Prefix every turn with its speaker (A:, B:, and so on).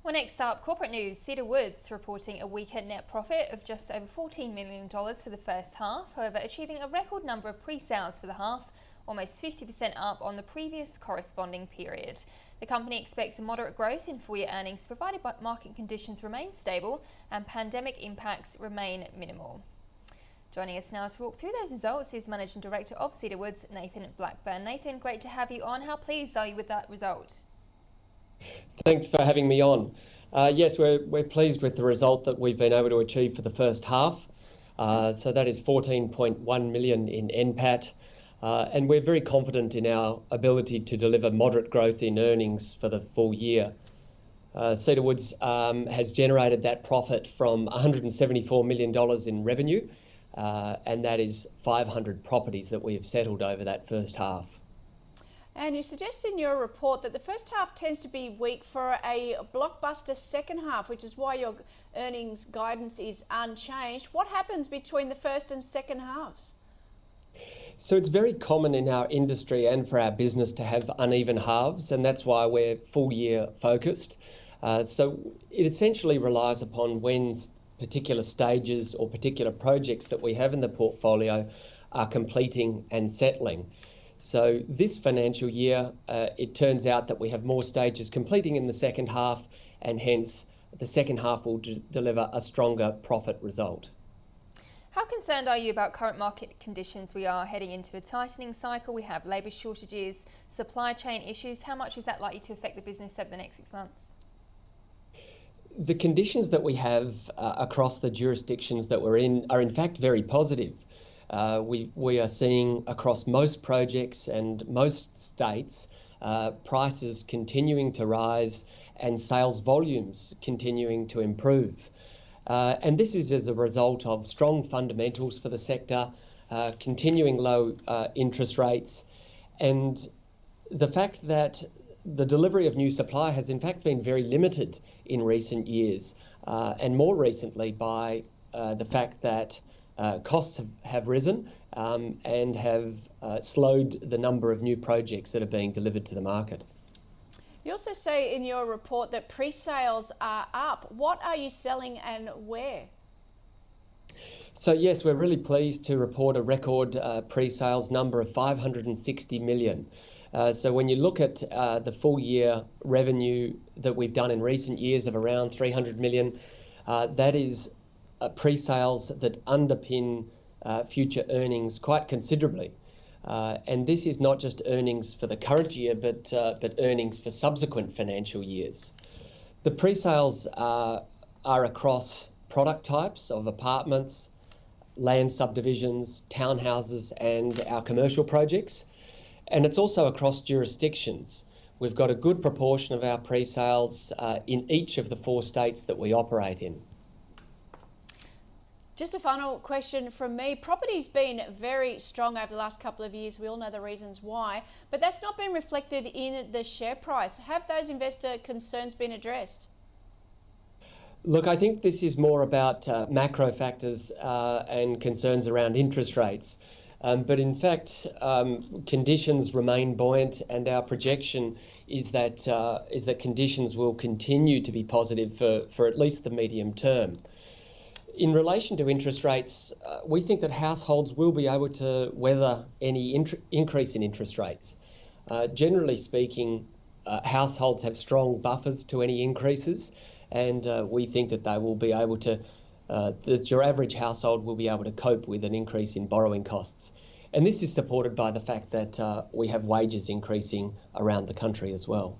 A: Well, next up, corporate news. Cedar Woods reporting a weaker net profit of just over $14 million for the first half, however achieving a record number of pre-sales for the half, almost 50% up on the previous corresponding period. The company expects a moderate growth in full-year earnings provided market conditions remain stable and pandemic impacts remain minimal. Joining us now to walk through those results is Managing Director of Cedar Woods, Nathan Blackburne. Nathan, great to have you on. How pleased are you with that result?
B: Thanks for having me on. Yes, we're pleased with the result that we've been able to achieve for the first half. So that is 14.1 million in NPAT. And we're very confident in our ability to deliver moderate growth in earnings for the full year. Cedar Woods has generated that profit from $174 million in revenue, and that is 500 properties that we have settled over that first half.
C: And you suggest in your report that the first half tends to be weak for a blockbuster second half, which is why your earnings guidance is unchanged. What happens between the first and second halves?
B: So it's very common in our industry and for our business to have uneven halves, and that's why we're full year focused. So it essentially relies upon when particular stages or particular projects that we have in the portfolio are completing and settling. So this financial year, it turns out that we have more stages completing in the second half, and hence the second half will deliver a stronger profit result.
A: How concerned are you about current market conditions? We are heading into a tightening cycle. We have labour shortages, supply chain issues. How much is that likely to affect the business over the next 6 months?
B: The conditions that we have across the jurisdictions that we're in are in fact very positive. We are seeing across most projects and most states prices continuing to rise and sales volumes continuing to improve. And this is as a result of strong fundamentals for the sector, continuing low interest rates, and the fact that the delivery of new supply has in fact been very limited in recent years, and more recently by the fact that costs have risen and have slowed the number of new projects that are being delivered to the market.
C: You also say in your report that pre-sales are up. What are you selling and where?
B: So yes, we're really pleased to report a record pre-sales number of 560 million. So when you look at the full year revenue that we've done in recent years of around 300 million, that is pre-sales that underpin future earnings quite considerably. And this is not just earnings for the current year, but earnings for subsequent financial years. The pre-sales are across product types of apartments, land subdivisions, townhouses, and our commercial projects. And it's also across jurisdictions. We've got a good proportion of our pre-sales in each of the 4 states that we operate in.
C: Just a final question from me. Property's been very strong over the last couple of years. We all know the reasons why, but that's not been reflected in the share price. Have those investor concerns been addressed?
B: Look, I think this is more about macro factors and concerns around interest rates. But in fact, conditions remain buoyant, and our projection is that conditions will continue to be positive for at least the medium term. In relation to interest rates, we think that households will be able to weather any increase in interest rates. Generally speaking, households have strong buffers to any increases, and we think that they will be able to, that your average household will be able to cope with an increase in borrowing costs. And this is supported by the fact that we have wages increasing around the country as well.